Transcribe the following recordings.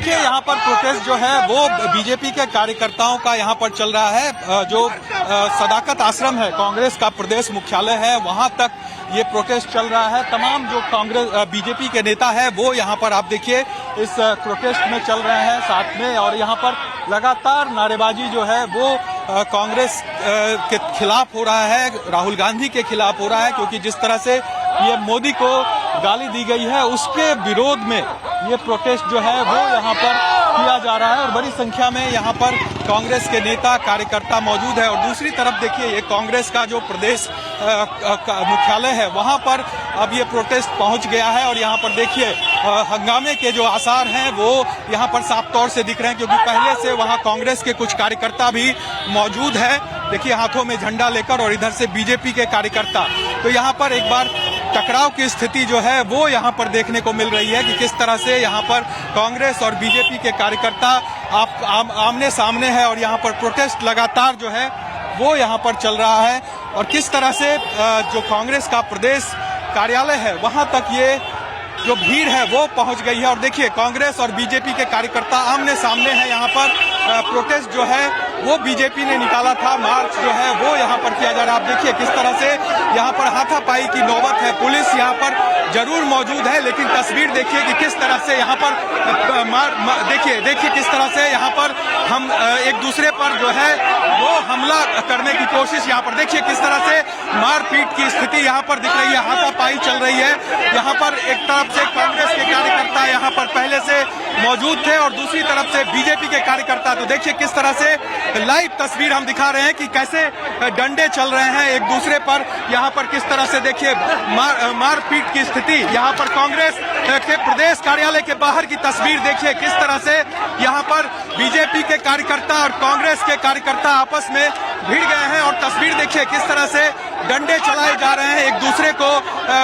देखिए यहाँ पर प्रोटेस्ट जो है वो बीजेपी के कार्यकर्ताओं का यहाँ पर चल रहा है। जो सदाकत आश्रम है, कांग्रेस का प्रदेश मुख्यालय है, वहां तक ये प्रोटेस्ट चल रहा है। तमाम जो कांग्रेस बीजेपी के नेता है वो यहाँ पर आप देखिए इस प्रोटेस्ट में चल रहे हैं साथ में, और यहाँ पर लगातार नारेबाजी जो है वो कांग्रेस के खिलाफ हो रहा है, राहुल गांधी के खिलाफ हो रहा है, क्योंकि जिस तरह से ये मोदी को गाली दी गई है उसके विरोध में ये प्रोटेस्ट जो है वो यहाँ पर किया जा रहा है, और बड़ी संख्या में यहाँ पर कांग्रेस के नेता कार्यकर्ता मौजूद है। और दूसरी तरफ देखिए ये कांग्रेस का जो प्रदेश मुख्यालय है वहाँ पर अब ये प्रोटेस्ट पहुँच गया है, और यहाँ पर देखिए हंगामे के जो आसार हैं वो यहाँ पर साफ तौर से दिख रहे हैं, क्योंकि पहले से वहाँ कांग्रेस के कुछ कार्यकर्ता भी मौजूद है। देखिए हाथों में झंडा लेकर, और इधर से बीजेपी के कार्यकर्ता। तो यहाँ पर एक बार टकराव की स्थिति जो है वो यहाँ पर देखने को मिल रही है कि किस तरह से यहाँ पर कांग्रेस और बीजेपी के कार्यकर्ता आमने सामने है, और यहाँ पर प्रोटेस्ट लगातार जो है वो यहाँ पर चल रहा है। और किस तरह से जो कांग्रेस का प्रदेश कार्यालय है वहाँ तक ये जो भीड़ है वो पहुंच गई है। और देखिए कांग्रेस और बीजेपी के कार्यकर्ता आमने सामने हैं। यहाँ पर प्रोटेस्ट जो है वो बीजेपी ने निकाला था, मार्च जो है वो यहाँ पर किया जा रहा है। आप देखिए किस तरह से यहाँ पर हाथापाई की नौबत है। पुलिस यहाँ पर जरूर मौजूद है, लेकिन तस्वीर देखिए कि किस तरह से यहाँ पर देखिए किस तरह से यहाँ पर हम एक दूसरे पर जो है वो हमला करने की कोशिश, यहाँ पर देखिए किस तरह से मारपीट की स्थिति यहाँ पर दिख रही है, हाथापाई चल रही है। यहाँ पर एक तरफ से कांग्रेस के कार्यकर्ता यहाँ पर पहले से मौजूद थे, और दूसरी तरफ से बीजेपी के कार्यकर्ता। तो देखिए किस तरह से लाइव तस्वीर हम दिखा रहे हैं कि कैसे डंडे चल रहे हैं एक दूसरे पर। यहाँ पर किस तरह से देखिए मारपीट की स्थिति। यहाँ पर कांग्रेस के प्रदेश कार्यालय के बाहर की तस्वीर देखिए किस तरह से यहाँ पर बीजेपी के कार्यकर्ता और कांग्रेस के कार्यकर्ता आपस में भिड़ गए हैं, और तस्वीर देखिए किस तरह से डंडे चलाए जा रहे हैं, एक दूसरे को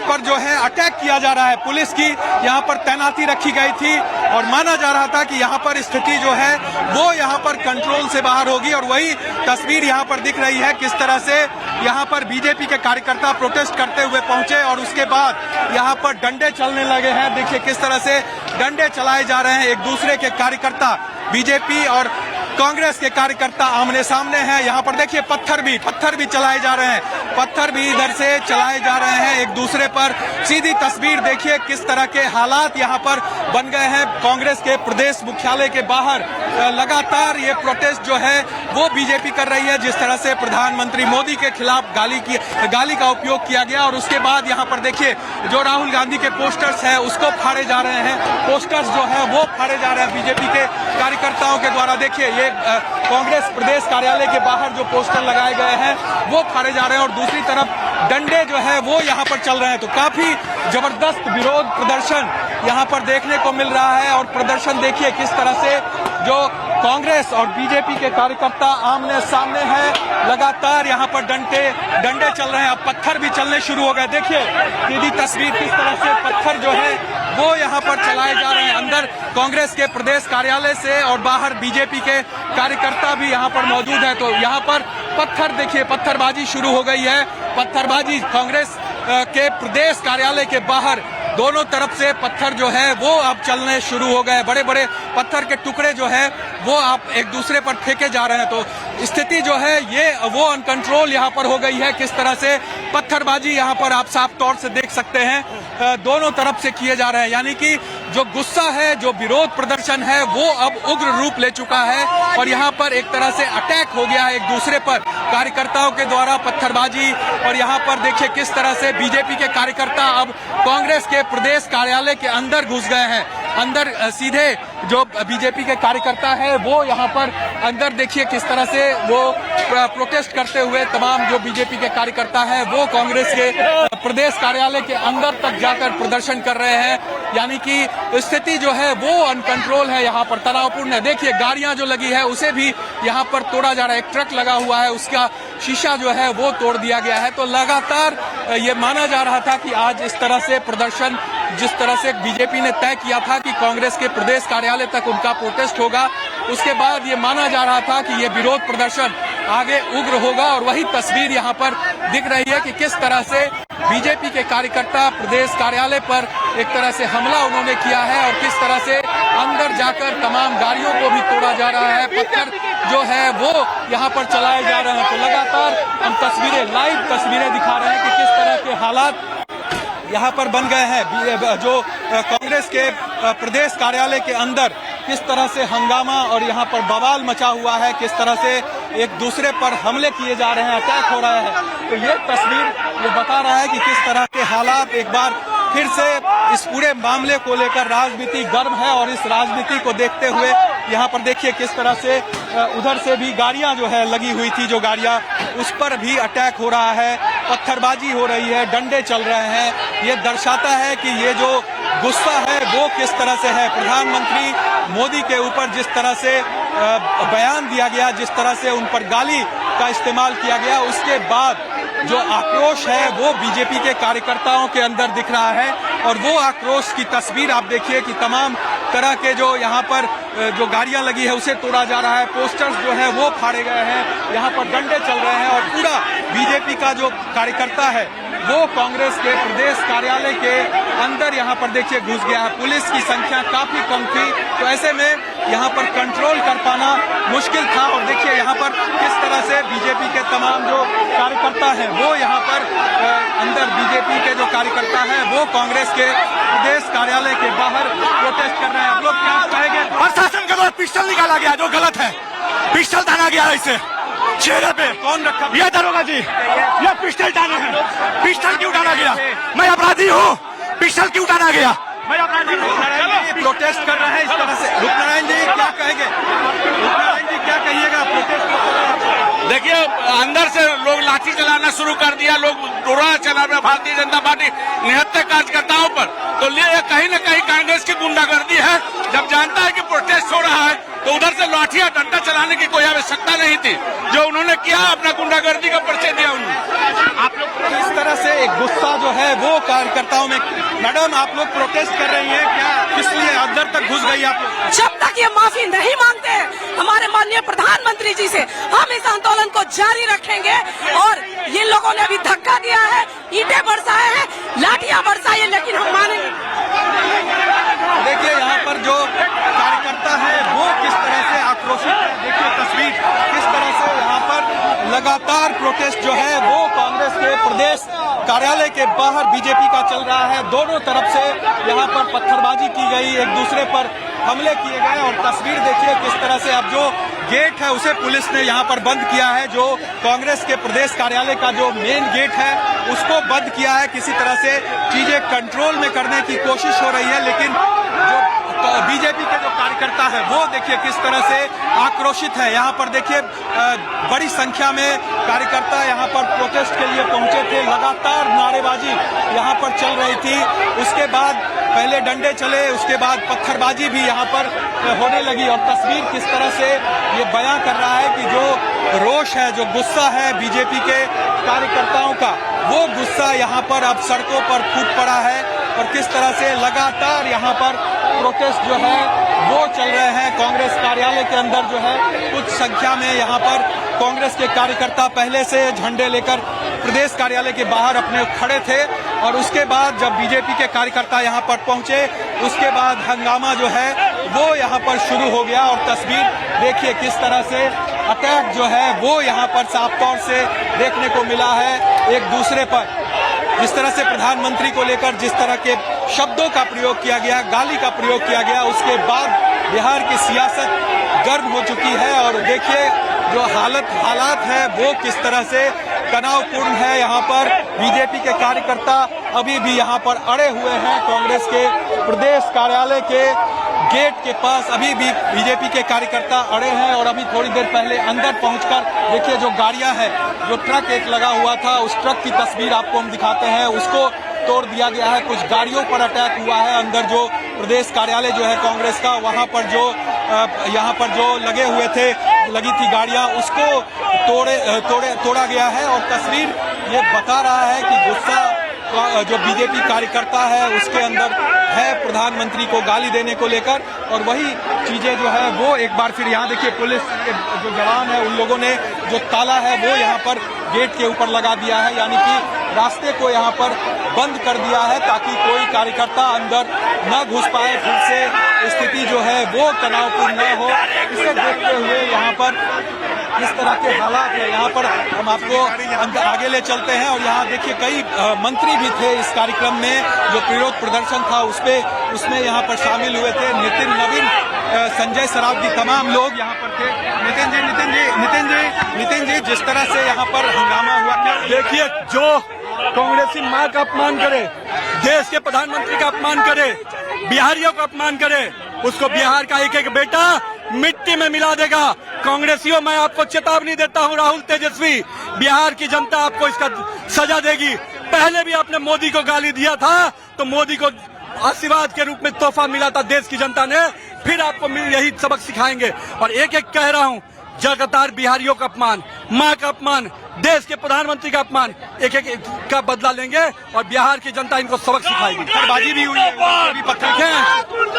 पर जो है अटैक किया जा रहा है। पुलिस की यहाँ पर तैनाती रखी गई थी, और माना जा रहा था कि यहाँ पर स्थिति जो है वो यहाँ पर कंट्रोल से बाहर होगी, और वही तस्वीर यहाँ पर दिख रही है किस तरह से यहाँ पर बीजेपी के कार्यकर्ता प्रोटेस्ट करते हुए पहुंचे, और उसके बाद यहाँ पर डंडे चलने लगे हैं। देखिए किस तरह से डंडे चलाए जा रहे हैं, एक दूसरे के कार्यकर्ता बीजेपी और कांग्रेस के कार्यकर्ता आमने सामने हैं। यहाँ पर देखिए पत्थर भी चलाए जा रहे हैं, पत्थर भी इधर से चलाए जा रहे हैं एक दूसरे पर। सीधी तस्वीर देखिए किस तरह के हालात यहाँ पर बन गए हैं। कांग्रेस के प्रदेश मुख्यालय के बाहर लगातार ये प्रोटेस्ट जो है वो बीजेपी कर रही है। जिस तरह से प्रधानमंत्री मोदी के खिलाफ गाली का उपयोग किया गया, और उसके बाद यहाँ पर देखिए जो राहुल गांधी के पोस्टर्स है उसको फाड़े जा रहे हैं, पोस्टर्स जो है वो फाड़े जा रहे हैं बीजेपी के कार्यकर्ताओं के द्वारा। देखिए ये कांग्रेस प्रदेश कार्यालय के बाहर जो पोस्टर लगाए गए हैं वो फाड़े जा रहे हैं, और दूसरी तरफ डंडे जो है वो यहाँ पर चल रहे हैं। तो काफी जबरदस्त विरोध प्रदर्शन यहाँ पर देखने को मिल रहा है, और प्रदर्शन देखिए किस तरह से जो कांग्रेस और बीजेपी के कार्यकर्ता आमने सामने हैं। लगातार यहाँ पर डंडे चल रहे हैं, अब पत्थर भी चलने शुरू हो गए। देखिए सीधी तस्वीर किस तरह से पत्थर जो है वो यहाँ पर चलाए जा रहे हैं अंदर कांग्रेस के प्रदेश कार्यालय से, और बाहर बीजेपी के कार्यकर्ता भी यहाँ पर मौजूद है। तो यहाँ पर पत्थर देखिए, पत्थरबाजी शुरू हो गई है। पत्थरबाजी कांग्रेस के प्रदेश कार्यालय के बाहर दोनों तरफ से पत्थर जो है वो अब चलने शुरू हो गए। बड़े बड़े पत्थर के टुकड़े जो है वो आप एक दूसरे पर फेंके जा रहे हैं। तो स्थिति जो है ये वो अनकंट्रोल यहाँ पर हो गई है। किस तरह से पत्थरबाजी यहाँ पर आप साफ तौर से देख सकते हैं दोनों तरफ से किए जा रहे हैं, यानी कि जो गुस्सा है, जो विरोध प्रदर्शन है वो अब उग्र रूप ले चुका है, और यहाँ पर एक तरह से अटैक हो गया है एक दूसरे पर कार्यकर्ताओं के द्वारा, पत्थरबाजी। और यहाँ पर देखिए किस तरह से बीजेपी के कार्यकर्ता अब कांग्रेस के प्रदेश कार्यालय के अंदर घुस गए हैं। अंदर सीधे जो बीजेपी के कार्यकर्ता है वो यहाँ पर अंदर देखिए किस तरह से वो प्रोटेस्ट करते हुए तमाम जो बीजेपी के कार्यकर्ता है वो कांग्रेस के प्रदेश कार्यालय के अंदर तक जाकर प्रदर्शन कर रहे हैं। यानी कि स्थिति जो है वो अनकंट्रोल है, यहाँ पर तनावपूर्ण है। देखिए गाड़ियां जो लगी है उसे भी यहाँ पर तोड़ा जा रहा है, एक ट्रक लगा हुआ है उसका शीशा जो है वो तोड़ दिया गया है। तो लगातार ये माना जा रहा था कि आज इस तरह से प्रदर्शन, जिस तरह से बीजेपी ने तय किया था कि कांग्रेस के प्रदेश कार्यालय तक उनका प्रोटेस्ट होगा, उसके बाद ये माना जा रहा था कि ये विरोध प्रदर्शन आगे उग्र होगा। और वही तस्वीर यहाँ पर दिख रही है कि किस तरह से बीजेपी के कार्यकर्ता प्रदेश कार्यालय पर एक तरह से हमला उन्होंने किया है और किस तरह से अंदर जाकर तमाम गाड़ियों को भी तोड़ा जा रहा है, पत्थर जो है वो यहाँ पर चलाए जा रहे हैं। तो लगातार हम तस्वीरें, लाइव तस्वीरें दिखा रहे हैं कि किस तरह के हालात यहाँ पर बन गए हैं। जो कांग्रेस के प्रदेश कार्यालय के अंदर किस तरह से हंगामा और यहाँ पर बवाल मचा हुआ है, किस तरह से एक दूसरे पर हमले किए जा रहे हैं, अटैक हो रहा है। तो ये तस्वीर ये बता रहा है कि किस तरह के हालात एक बार फिर से इस पूरे मामले को लेकर राजनीति गर्म है। और इस राजनीति को देखते हुए यहाँ पर देखिए किस तरह से उधर से भी गाड़ियां जो है लगी हुई थी, जो गाड़ियां, उस पर भी अटैक हो रहा है, पत्थरबाजी हो रही है, डंडे चल रहे हैं। ये दर्शाता है कि ये जो गुस्सा है वो किस तरह से है। प्रधानमंत्री मोदी के ऊपर जिस तरह से बयान दिया गया, जिस तरह से उन पर गाली का इस्तेमाल किया गया, उसके बाद जो आक्रोश है वो बीजेपी के कार्यकर्ताओं के अंदर दिख रहा है। और वो आक्रोश की तस्वीर आप देखिए कि तमाम तरह के जो यहाँ पर जो गाड़ियां लगी है उसे तोड़ा जा रहा है, पोस्टर्स जो है वो फाड़े गए हैं, यहाँ पर डंडे चल रहे हैं। और पूरा बीजेपी का जो कार्यकर्ता है वो कांग्रेस के प्रदेश कार्यालय के अंदर यहाँ पर देखिए घुस गया है। पुलिस की संख्या काफी कम थी, तो ऐसे में यहाँ पर कंट्रोल कर पाना मुश्किल था। और देखिए यहाँ पर किस तरह से बीजेपी के तमाम जो कार्यकर्ता हैं वो यहाँ पर अंदर, बीजेपी के जो कार्यकर्ता हैं वो कांग्रेस के प्रदेश कार्यालय के बाहर प्रोटेस्ट कर रहे हैं। आप लोग क्या कहेंगे? प्रशासन के द्वारा पिस्टल निकाला गया जो गलत है, पिस्टल ताना गया है इसे चेहरे पे। कौन रखा? ये दरोगा जी, ये पिस्टल टाने हैं। पिस्टल क्यों उठाना गया? मैं अपराधी हूँ, पिस्टल क्यों उठाना गया? मैं अपराधी हूँ। प्रोटेस्ट कर रहे हैं इस तरह से। रूपनारायण जी क्या कहेंगे? रूपनारायण जी क्या कहिएगा? प्रोटेस्ट कर रहे हैं। देखिए, अंदर से लोग लाठी चलाना शुरू कर दिया, लोग डोरा चला रहे भारतीय जनता पार्टी निहत्थे कार्यकर्ताओं पर। तो ये कहीं न कहीं कांग्रेस की गुंडागर्दी है। जब जानता है कि प्रोटेस्ट हो रहा है तो उधर से लाठियां डंडा चलाने की कोई आवश्यकता नहीं थी। जो उन्होंने किया, अपना गुंडागर्दी का परिचय दिया उन्होंने। आप लोग इस तरह से एक गुस्सा जो है वो कार्यकर्ताओं में। मैडम, आप लोग प्रोटेस्ट कर रही हैं, क्या किस लिए अंदर तक घुस गई आप लोग? जब तक ये माफी नहीं मांगते हमारे माननीय प्रधानमंत्री जी से, हम इस आंदोलन को जारी रखेंगे। और ये लोगों ने अभी धक्का दिया है, ईंटें बरसाए हैं, लाठियां बरसाई है, लेकिन हम मानेंगे। देखिए यहाँ पर जो कार्यकर्ता है वो किस तरह से आक्रोशित है। देखिए तस्वीर किस तरह से यहाँ पर लगातार प्रोटेस्ट जो है वो कांग्रेस के प्रदेश कार्यालय के बाहर बीजेपी का चल रहा है। दोनों तरफ से यहाँ पर पत्थरबाजी की गई, एक दूसरे पर हमले किए गए। और तस्वीर देखिए किस तरह से अब जो गेट है उसे पुलिस ने यहाँ पर बंद किया है। जो कांग्रेस के प्रदेश कार्यालय का जो मेन गेट है उसको बंद किया है। किसी तरह से चीजें कंट्रोल में करने की कोशिश हो रही है, लेकिन जो बीजेपी के जो कार्यकर्ता है वो देखिए किस तरह से आक्रोशित है। यहाँ पर देखिए बड़ी संख्या में कार्यकर्ता यहाँ पर प्रोटेस्ट के लिए पहुंचे थे। लगातार नारेबाजी यहाँ पर चल रही थी। उसके बाद पहले डंडे चले, उसके बाद पत्थरबाजी भी यहाँ पर होने लगी। और तस्वीर किस तरह से ये बयां कर रहा है कि जो रोष है, जो गुस्सा है बीजेपी के कार्यकर्ताओं का, वो गुस्सा यहाँ पर अब सड़कों पर फूट पड़ा है। और किस तरह से लगातार यहाँ पर प्रोटेस्ट जो है वो चल रहे हैं। कांग्रेस कार्यालय के अंदर जो है कुछ संख्या में यहाँ पर कांग्रेस के कार्यकर्ता पहले से झंडे लेकर प्रदेश कार्यालय के बाहर अपने खड़े थे। और उसके बाद जब बीजेपी के कार्यकर्ता यहाँ पर पहुंचे, उसके बाद हंगामा जो है वो यहाँ पर शुरू हो गया। और तस्वीर देखिए किस तरह से अटैक जो है वो यहाँ पर साफ तौर से देखने को मिला है एक दूसरे पर। जिस तरह से प्रधानमंत्री को लेकर जिस तरह के शब्दों का प्रयोग किया गया, गाली का प्रयोग किया गया, उसके बाद बिहार की सियासत गर्म हो चुकी है। और देखिए जो हालात है वो किस तरह से तनावपूर्ण है। यहाँ पर बीजेपी के कार्यकर्ता अभी भी यहाँ पर अड़े हुए हैं कांग्रेस के प्रदेश कार्यालय के गेट के पास। अभी भी बीजेपी के कार्यकर्ता अड़े हैं। और अभी थोड़ी देर पहले अंदर पहुंचकर देखिए जो गाड़ियां हैं, जो ट्रक एक लगा हुआ था, उस ट्रक की तस्वीर आपको हम दिखाते हैं, उसको तोड़ दिया गया है। कुछ गाड़ियों पर अटैक हुआ है। अंदर जो प्रदेश कार्यालय जो है कांग्रेस का, वहां पर जो यहाँ पर जो लगी थी गाड़ियां, उसको तोड़ा गया है। और तस्वीर ये बता रहा है कि गुस्सा जो बीजेपी कार्यकर्ता है उसके अंदर है प्रधानमंत्री को गाली देने को लेकर। और वही चीजें जो है वो एक बार फिर यहाँ देखिए पुलिस के जो जवान है उन लोगों ने जो ताला है वो यहाँ पर गेट के ऊपर लगा दिया है, यानी कि रास्ते को यहाँ पर बंद कर दिया है ताकि कोई कार्यकर्ता अंदर न घुस पाए, फिर से स्थिति जो है वो तनावपूर्ण न हो। इसे देखते हुए यहाँ पर इस तरह के हालात है। यहाँ पर हम आपको आगे ले चलते हैं और यहाँ देखिए कई मंत्री भी थे इस कार्यक्रम में, जो विरोध प्रदर्शन था उसमें यहाँ पर शामिल हुए थे। नितिन नवीन, संजय सरावगी, तमाम लोग यहाँ पर थे। नितिन जी, जिस तरह से यहाँ पर हंगामा हुआ, देखिए, जो कांग्रेसी माँ का अपमान करे, देश के प्रधानमंत्री का अपमान करे, बिहारियों का अपमान करे, उसको बिहार का एक एक बेटा मिट्टी में मिला देगा। कांग्रेसियों, मैं आपको चेतावनी देता हूं, राहुल तेजस्वी, बिहार की जनता आपको इसका सजा देगी। पहले भी आपने मोदी को गाली दिया था तो मोदी को आशीर्वाद के रूप में तोहफा मिला था देश की जनता ने, फिर आपको यही सबक सिखाएंगे। और एक एक कह रहा हूं, लगातार बिहारियों का अपमान, माँ का अपमान, देश के प्रधानमंत्री का अपमान, एक एक का बदला लेंगे और बिहार की जनता इनको सबक सिखाएगी। पत्थरबाजी भी हुई है,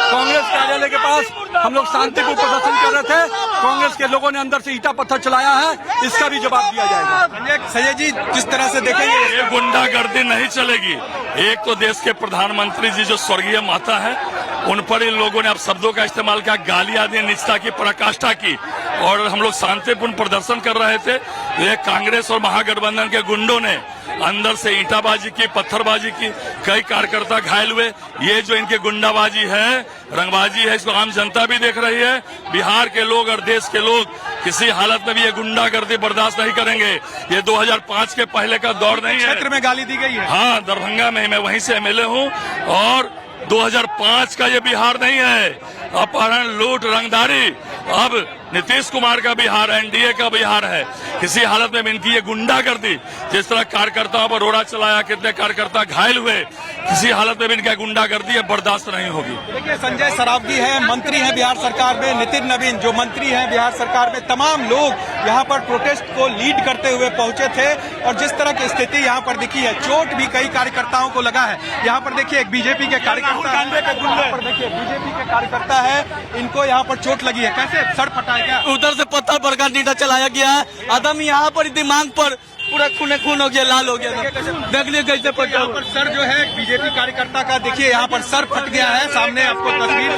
कांग्रेस कार्यालय के पास हम लोग शांतिपूर्ण प्रदर्शन कर रहे थे, कांग्रेस के लोगों ने अंदर से ईटा पत्थर चलाया है, इसका भी जवाब दिया जाएगा। संजय जी, जिस तरह से देखेंगे ये गुंडागर्दी नहीं चलेगी। एक तो देश के प्रधानमंत्री जी जो स्वर्गीय माता है, उन पर इन लोगों ने अब शब्दों का इस्तेमाल किया, गालियां दी, निचता की, पराकाष्ठा की, और हम लोग शांतिपूर्ण प्रदर्शन कर रहे थे। ये कांग्रेस और महागठबंधन के गुंडों ने अंदर से ईंटाबाजी की, पत्थरबाजी की, कई कार्यकर्ता घायल हुए। ये जो इनकी गुंडाबाजी है, रंगबाजी है, इसको आम जनता भी देख रही है। बिहार के लोग और देश के लोग किसी हालत में भी ये गुंडागर्दी बर्दाश्त नहीं करेंगे। ये 2005 के पहले का दौर नहीं है। क्षेत्र में गाली दी गई है। हाँ, दरभंगा में, मैं वहीं से एमएलए हूँ, और 2005 का ये बिहार नहीं है। अपहरण, लूट, रंगदारी अब नीतीश कुमार का बिहार, एनडीए का बिहार है। किसी हालत में इनकी ये गुंडागर्दी, जिस तरह कार्यकर्ताओं पर रोड़ा चलाया, कितने कार्यकर्ता घायल हुए, किसी हालत में भी इनका गुंडागर्दी है बर्दाश्त नहीं होगी। देखिए, संजय सरावगी है, मंत्री हैं बिहार सरकार में, नितिन नवीन जो मंत्री हैं बिहार सरकार में, तमाम लोग यहाँ पर प्रोटेस्ट को लीड करते हुए पहुंचे थे। और जिस तरह की स्थिति यहाँ पर दिखी है, चोट भी कई कार्यकर्ताओं को लगा है। यहाँ पर देखिए एक बीजेपी के कार्यकर्ता, देखिए बीजेपी के कार्यकर्ता है, इनको यहाँ पर चोट लगी है। कैसे सर फटा है क्या? उधर से पत्थर पर का नीटा चलाया गया है, आदमी यहाँ पर दिमाग पर पूरा खून हो गया, लाल हो गया। देख लिया कैसे पटा। यहाँ पर सर जो है बीजेपी कार्यकर्ता का, देखिए यहाँ पर सर फट गया है, सामने आपको तस्वीर।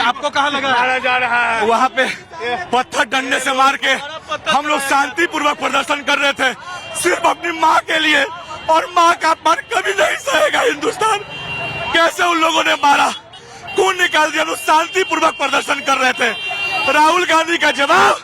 आपको कहाँ लगा? जा रहा है वहाँ पे पत्थर डंडे से मार के हम लोग शांतिपूर्वक प्रदर्शन कर रहे थे, सिर्फ अपनी माँ के लिए, और माँ का अपमान कभी नहीं सहेगा हिंदुस्तान। कैसे उन लोगों ने मारा, खून निकाल दिया, लोग शांतिपूर्वक प्रदर्शन कर रहे थे। राहुल गांधी का जवाब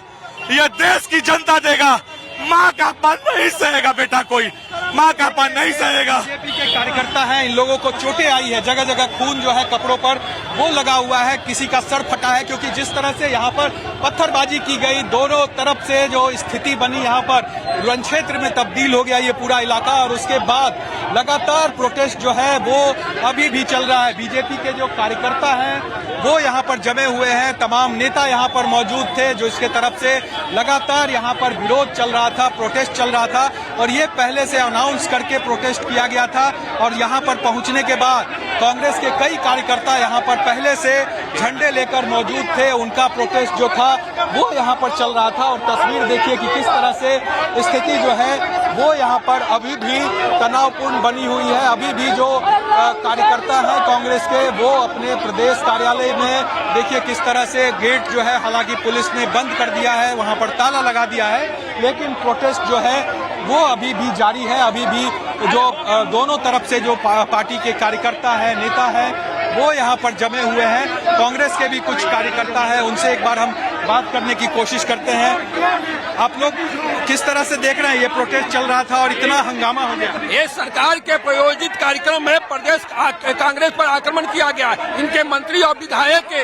यह देश की जनता देगा। माँ का अपमान नहीं सहेगा बेटा, कोई माँ का अपमान नहीं सहेगा। बीजेपी के कार्यकर्ता हैं, इन लोगों को चोटें आई है, जगह जगह खून जो है कपड़ों पर वो लगा हुआ है, किसी का सर फटा है, क्योंकि जिस तरह से यहाँ पर पत्थरबाजी की गई, दोनों तरफ से जो स्थिति बनी, यहाँ पर रण क्षेत्र में तब्दील हो गया ये पूरा इलाका। और उसके बाद लगातार प्रोटेस्ट जो है वो अभी भी चल रहा है। बीजेपी के जो कार्यकर्ता हैं वो यहाँ पर जमे हुए हैं, तमाम नेता यहाँ पर मौजूद थे, जो इसके तरफ से लगातार यहाँ पर विरोध चल रहा था, प्रोटेस्ट चल रहा था। और ये पहले से अनाउंस करके प्रोटेस्ट किया गया था, और यहाँ पर पहुंचने के बाद कांग्रेस के कई कार्यकर्ता यहाँ पर पहले से झंडे लेकर मौजूद थे। उनका प्रोटेस्ट जो था वो यहाँ पर चल रहा था। और तस्वीर देखिए कि किस तरह से स्थिति जो है वो यहाँ पर अभी भी तनावपूर्ण बनी हुई है। अभी भी जो कार्यकर्ता हैं कांग्रेस के, वो अपने प्रदेश कार्यालय में देखिए किस तरह से गेट जो है, हालांकि पुलिस ने बंद कर दिया है, वहां पर ताला लगा दिया है, लेकिन प्रोटेस्ट जो है वो अभी भी जारी है। अभी भी जो दोनों तरफ से जो पार्टी के कार्यकर्ता है, नेता है, वो यहाँ पर जमे हुए हैं। कांग्रेस के भी कुछ कार्यकर्ता है, उनसे एक बार हम बात करने की कोशिश करते हैं। आप लोग किस तरह से देख रहे हैं, ये प्रोटेस्ट चल रहा था और इतना हंगामा हो गया? ये सरकार के प्रायोजित कार्यक्रम में प्रदेश कांग्रेस पर आक्रमण किया गया। इनके मंत्री और विधायक के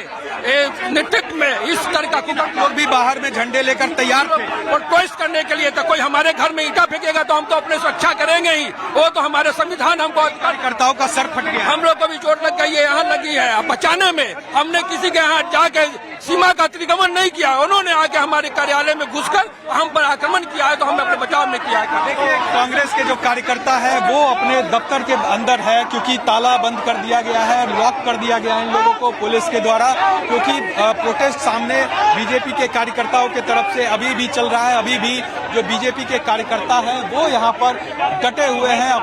नेतृत्व में इस तरह का कुकर्म। लोग भी बाहर में झंडे लेकर तैयार थे प्रोटेस्ट करने के लिए। तो कोई हमारे घर में ईंटा फेंकेगा तो हम तो अपने सुरक्षा करेंगे ही, वो तो हमारे संविधान हमको। कार्यकर्ताओं का सर फट गया, हम लोग को भी चोट लग गई है, यहाँ लगी है। बचाने में हमने किसी के यहाँ जाके सीमा का अतिक्रमण नहीं किया। उन्होंने आके हमारे कार्यालय में घुसकर हम पर आक्रमण किया है, तो हमने अपने बचाव में किया है। देखिए, कांग्रेस के जो कार्यकर्ता है वो अपने दफ्तर के अंदर है, क्योंकि ताला बंद कर दिया गया है, लॉक कर दिया गया है इन लोगों को पुलिस के द्वारा, क्योंकि प्रोटेस्ट सामने बीजेपी के कार्यकर्ताओं के तरफ से अभी भी चल रहा है। अभी भी जो बीजेपी के कार्यकर्ता हैं वो यहाँ पर डटे हुए हैं।